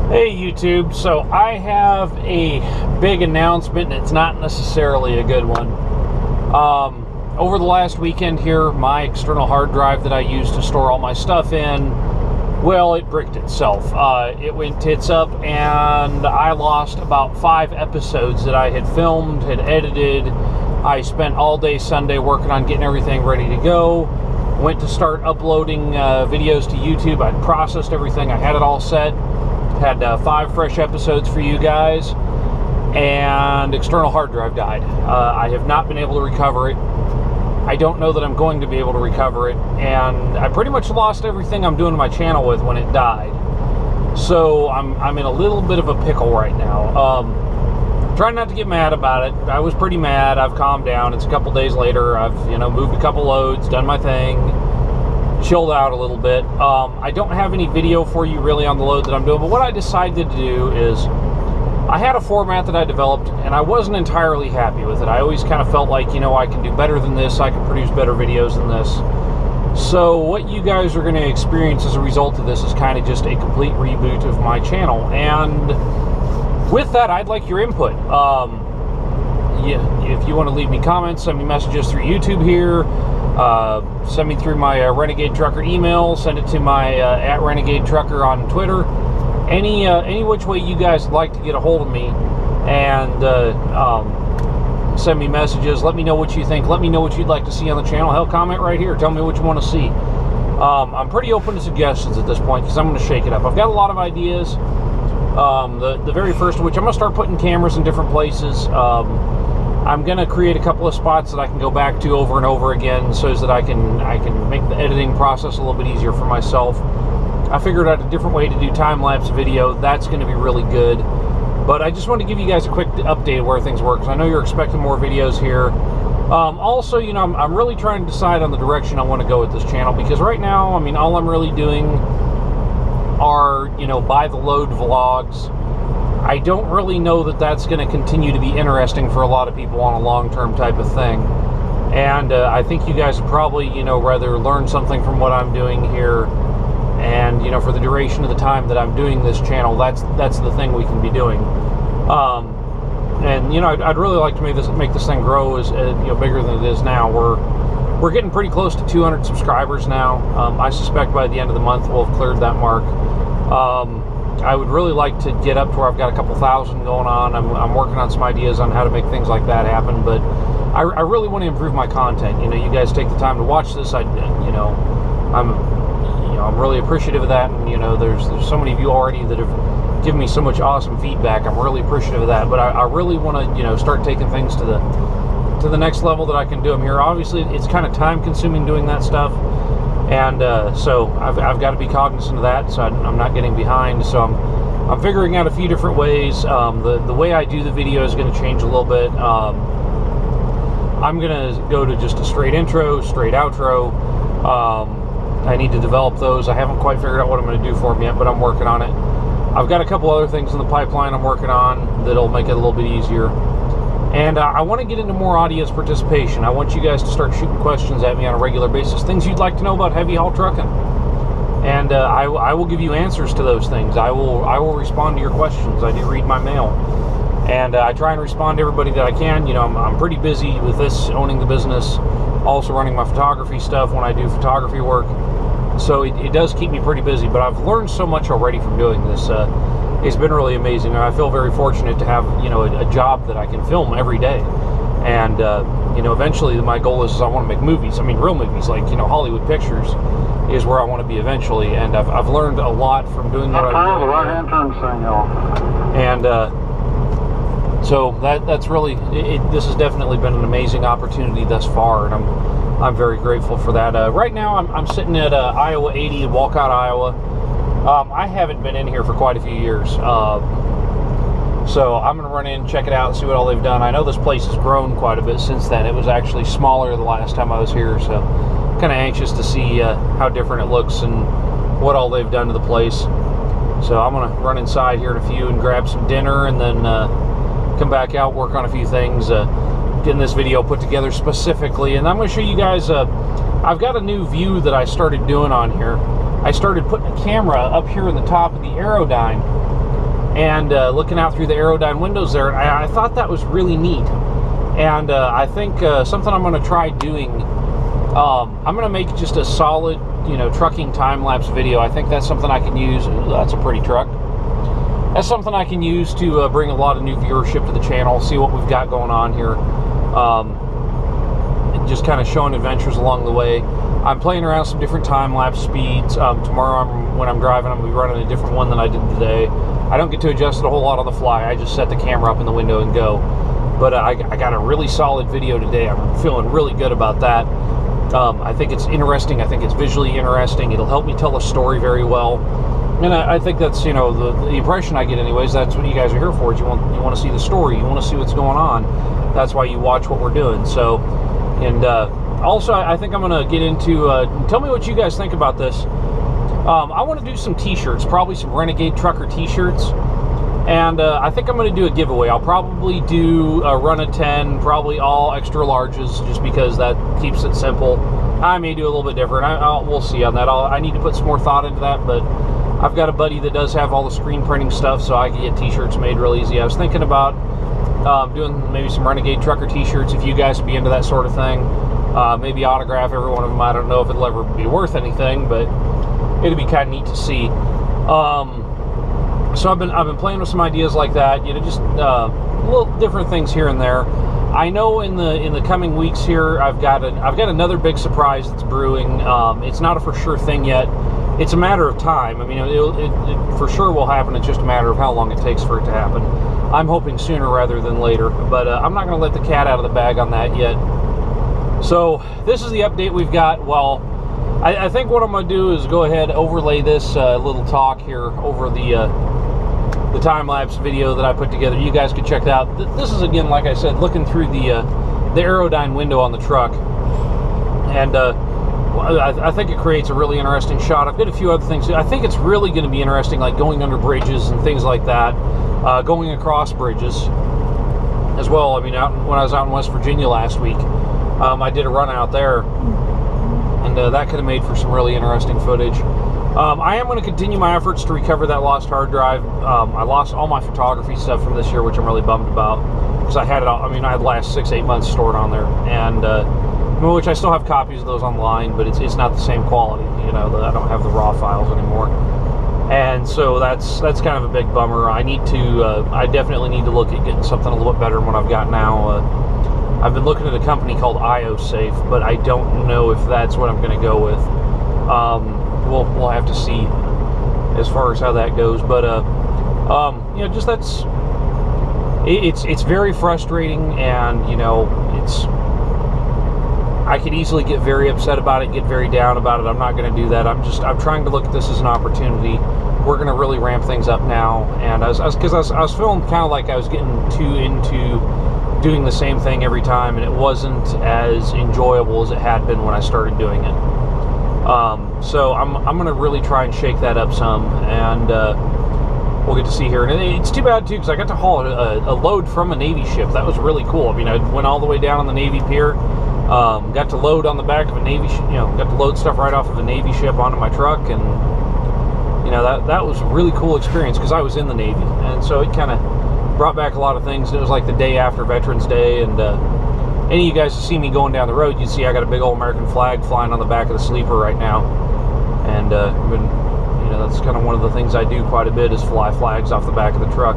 Hey YouTube, so I have a big announcement, and it's not necessarily a good one. Over the last weekend here, my external hard drive that I use to store all my stuff in, well, it bricked itself. It went tits up, and I lost about 5 episodes that I had filmed, had edited. I spent all day Sunday working on getting everything ready to go. Went to start uploading videos to YouTube. I'd processed everything. I had it all set. Had 5 fresh episodes for you guys, and external hard drive died. I have not been able to recover it. I don't know that I'm going to be able to recover it, and I pretty much lost everything I'm doing to my channel with when it died. So I'm in a little bit of a pickle right now. Trying not to get mad about it. I was pretty mad. I've calmed down. It's a couple days later. I've moved a couple loads, done my thing, chilled out a little bit. I don't have any video for you really on the load that I'm doing, but what I decided to do is I had a format that I developed, and I wasn't entirely happy with it. I always kind of felt like, I can do better than this. I can produce better videos than this. So what you guys are going to experience as a result of this is kind of just a complete reboot of my channel. And with that, I'd like your input. If you want to leave me comments, send me messages through YouTube here. Send me through my Renegade Trucker email. Send it to my @Renegade Trucker on Twitter. Any which way you guys would like to get a hold of me, and send me messages. Let me know what you think. Let me know what you'd like to see on the channel. Hell, comment right here. Tell me what you want to see. I'm pretty open to suggestions at this point because I'm going to shake it up. I've got a lot of ideas. The very first of which, I'm going to start putting cameras in different places. I'm going to create a couple of spots that I can go back to over and over again so that I can make the editing process a little bit easier for myself. I figured out a different way to do time-lapse video. That's going to be really good. But I just wanted to give you guys a quick update of where things work, because I know you're expecting more videos here. Also, I'm really trying to decide on the direction I want to go with this channel, because right now, all I'm really doing are, by the load vlogs. I don't really know that that's going to continue to be interesting for a lot of people on a long-term type of thing. And I think you guys would probably, rather learn something from what I'm doing here. And, for the duration of the time that I'm doing this channel, that's the thing we can be doing. And, I'd really like to make this thing grow as bigger than it is now. We're getting pretty close to 200 subscribers now. I suspect by the end of the month we'll have cleared that mark. I would really like to get up to where I've got a couple thousand going on. I'm working on some ideas on how to make things like that happen, but I really want to improve my content. You guys take the time to watch this. I'm really appreciative of that, and there's so many of you already that have given me so much awesome feedback. I'm really appreciative of that, but I really want to start taking things to the next level that I can do them here. Obviously, it's kind of time consuming doing that stuff. And so I've got to be cognizant of that, so I'm not getting behind. So I'm figuring out a few different ways. The way I do the video is going to change a little bit. I'm going to go to just a straight intro, straight outro. I need to develop those. I haven't quite figured out what I'm going to do for them yet, but I'm working on it. I've got a couple other things in the pipeline I'm working on that'll make it a little bit easier. And I want to get into more audience participation. I want you guys to start shooting questions at me on a regular basis, things you'd like to know about heavy haul trucking. And I will give you answers to those things. I will respond to your questions. I do read my mail. And I try and respond to everybody that I can. I'm pretty busy with this, owning the business, also running my photography stuff when I do photography work. So it does keep me pretty busy, but I've learned so much already from doing this. It's been really amazing, and I feel very fortunate to have a job that I can film every day. And eventually my goal is I want to make movies. Real movies, like Hollywood pictures is where I want to be eventually. And I've learned a lot from doing what I'm doing. Right-hand turn signal. And so that's really this has definitely been an amazing opportunity thus far, and I'm very grateful for that. Right now I'm sitting at Iowa 80 in Walcott, Iowa. I haven't been in here for quite a few years, so I'm going to run in, check it out, see what all they've done. I know this place has grown quite a bit since then. It was actually smaller the last time I was here, so kind of anxious to see how different it looks and what all they've done to the place. So I'm going to run inside here in a few and grab some dinner, and then come back out, work on a few things, getting this video put together specifically. And I'm going to show you guys, I've got a new view that I started doing on here. I started putting a camera up here in the top of the Aerodyne, and looking out through the Aerodyne windows there, I thought that was really neat. And I think something I'm going to try doing, I'm going to make just a solid, you know, trucking time-lapse video. I think that's something I can use. Ooh, that's a pretty truck. That's something I can use to bring a lot of new viewership to the channel, see what we've got going on here. Just kind of showing adventures along the way. I'm playing around some different time-lapse speeds. Tomorrow, when I'm driving, I'm going to be running a different one than I did today. I don't get to adjust it a whole lot on the fly. I just set the camera up in the window and go. But I got a really solid video today. I'm feeling really good about that. I think it's interesting. I think it's visually interesting. It'll help me tell a story very well. And I think that's, you know, the impression I get anyways. That's what you guys are here for. Is you want to see the story. You want to see what's going on. That's why you watch what we're doing. So, and also I think I'm going to get into, tell me what you guys think about this. I want to do some t-shirts, probably some Renegade Trucker t-shirts. And I think I'm going to do a giveaway. I'll probably do a run of 10, probably all extra larges, just because that keeps it simple. I may do a little bit different. We'll see on that. I need to put some more thought into that, but I've got a buddy that does have all the screen printing stuff, so I can get t-shirts made real easy. I was thinking about doing maybe some Renegade Trucker t-shirts, if you guys would be into that sort of thing. Maybe autograph every one of them. I don't know if it'll ever be worth anything, but it'd be kind of neat to see. So I've been playing with some ideas like that, you know, just little different things here and there. I know in the coming weeks here, I've got another big surprise that's brewing. It's not a for sure thing yet. It's a matter of time. I mean, it for sure will happen. It's just a matter of how long it takes for it to happen. I'm hoping sooner rather than later, but I'm not going to let the cat out of the bag on that yet. So this is the update we've got. Well, I think what I'm going to do is go ahead, overlay this little talk here over the time-lapse video that I put together. You guys can check it out. This is, again, like I said, looking through the Aerodyne window on the truck, and I think it creates a really interesting shot. I've got a few other things. I think it's really going to be interesting, like going under bridges and things like that, going across bridges as well. I mean, when I was out in West Virginia last week, I did a run out there, and that could have made for some really interesting footage. I am going to continue my efforts to recover that lost hard drive. I lost all my photography stuff from this year, which I'm really bummed about, because I had it all. I mean, I had the last 6-8 months stored on there, and which I still have copies of those online, but it's not the same quality. You know, I don't have the raw files anymore, and so that's kind of a big bummer. I definitely need to look at getting something a little bit better than what I've got now. I've been looking at a company called IOSafe, but I don't know if that's what I'm going to go with. We'll have to see as far as how that goes, but you know, just it's very frustrating, and you know, I could easily get very upset about it, get very down about it. I'm not going to do that. I'm trying to look at this as an opportunity. We're going to really ramp things up now, and I was feeling kind of like I was getting too into doing the same thing every time, and it wasn't as enjoyable as it had been when I started doing it. So I'm going to really try and shake that up some, and we'll get to see here. And it's too bad, too, because I got to haul a load from a Navy ship. That was really cool. I mean, I went all the way down on the Navy pier, got to load on the back of a Navy, got to load stuff right off of a Navy ship onto my truck, and, you know, that was a really cool experience, because I was in the Navy, and so it kind of brought back a lot of things. It was like the day after Veterans Day, and any of you guys who see me going down the road, you see I got a big old American flag flying on the back of the sleeper right now, and you know, that's kind of one of the things I do quite a bit, is fly flags off the back of the truck.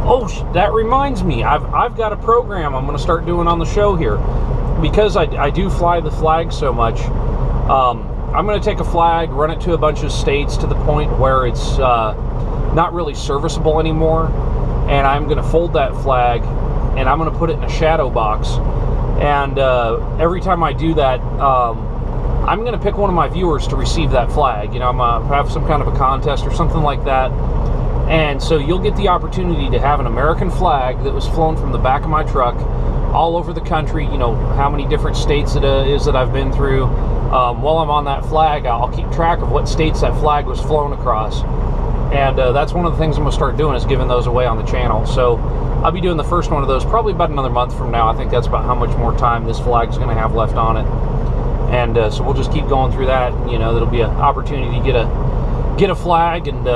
Oh, that reminds me, I've got a program I'm going to start doing on the show here, because I do fly the flag so much. I'm going to take a flag, run it to a bunch of states to the point where it's not really serviceable anymore, and I'm going to fold that flag, and I'm going to put it in a shadow box. And every time I do that, I'm going to pick one of my viewers to receive that flag. You know, I'm going to have some kind of a contest or something like that. And so you'll get the opportunity to have an American flag that was flown from the back of my truck all over the country. You know, how many different states it is that I've been through. While I'm on that flag, I'll keep track of what states that flag was flown across. And that's one of the things I'm going to start doing, is giving those away on the channel. So I'll be doing the first one of those probably about another month from now. I think that's about how much more time this flag is going to have left on it. And so we'll just keep going through that. You know, there'll be an opportunity to get a flag, and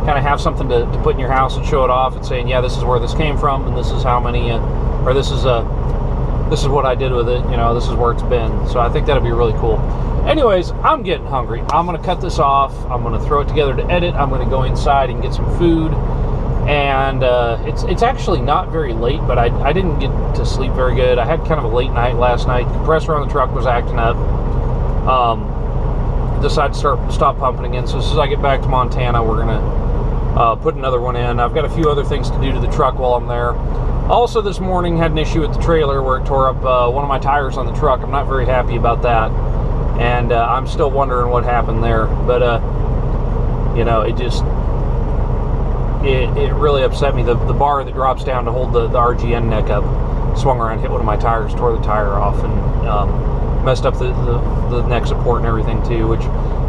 kind of have something to put in your house and show it off and saying, yeah, this is where this came from, and this is how many, or this is what I did with it, you know, this is where it's been. So I think that'll be really cool. Anyways, I'm getting hungry. I'm going to cut this off. I'm going to throw it together to edit. I'm going to go inside and get some food. And it's actually not very late, but I didn't get to sleep very good. I had kind of a late night last night. The compressor on the truck was acting up. Decided to stop pumping again. So as soon as I get back to Montana, we're going to put another one in. I've got a few other things to do to the truck while I'm there. Also this morning had an issue with the trailer where it tore up one of my tires on the truck. I'm not very happy about that. And I'm still wondering what happened there. But, you know, it just... It really upset me. The bar that drops down to hold the RGN neck up swung around, hit one of my tires, tore the tire off, and messed up the neck support and everything too, which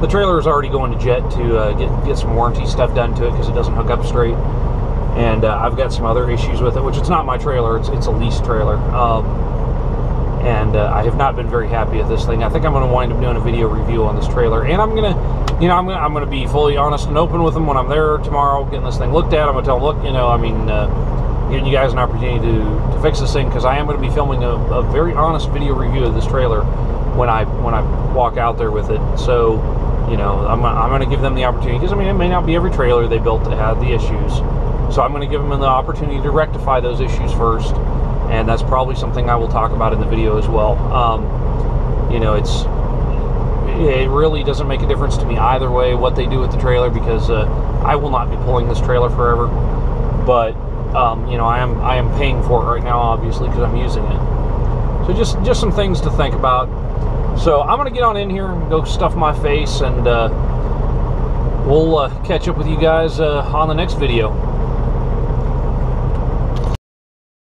the trailer is already going to Jet to get some warranty stuff done to it because it doesn't hook up straight. And I've got some other issues with it, which it's not my trailer, it's a lease trailer. And I have not been very happy with this thing. I think I'm going to wind up doing a video review on this trailer, and I'm going to, you know, I'm going to be fully honest and open with them when I'm there tomorrow, getting this thing looked at. I'm going to tell them, look, you know, I mean, giving you guys an opportunity to fix this thing, because I am going to be filming a very honest video review of this trailer when I walk out there with it. So, you know, I'm going to give them the opportunity, because I mean, it may not be every trailer they built that had the issues. So I'm going to give them the opportunity to rectify those issues first. And that's probably something I will talk about in the video as well. You know, it really doesn't make a difference to me either way what they do with the trailer, because I will not be pulling this trailer forever. But you know, I am paying for it right now, obviously, because I'm using it. So just some things to think about. So I'm gonna get on in here and go stuff my face, and we'll catch up with you guys on the next video.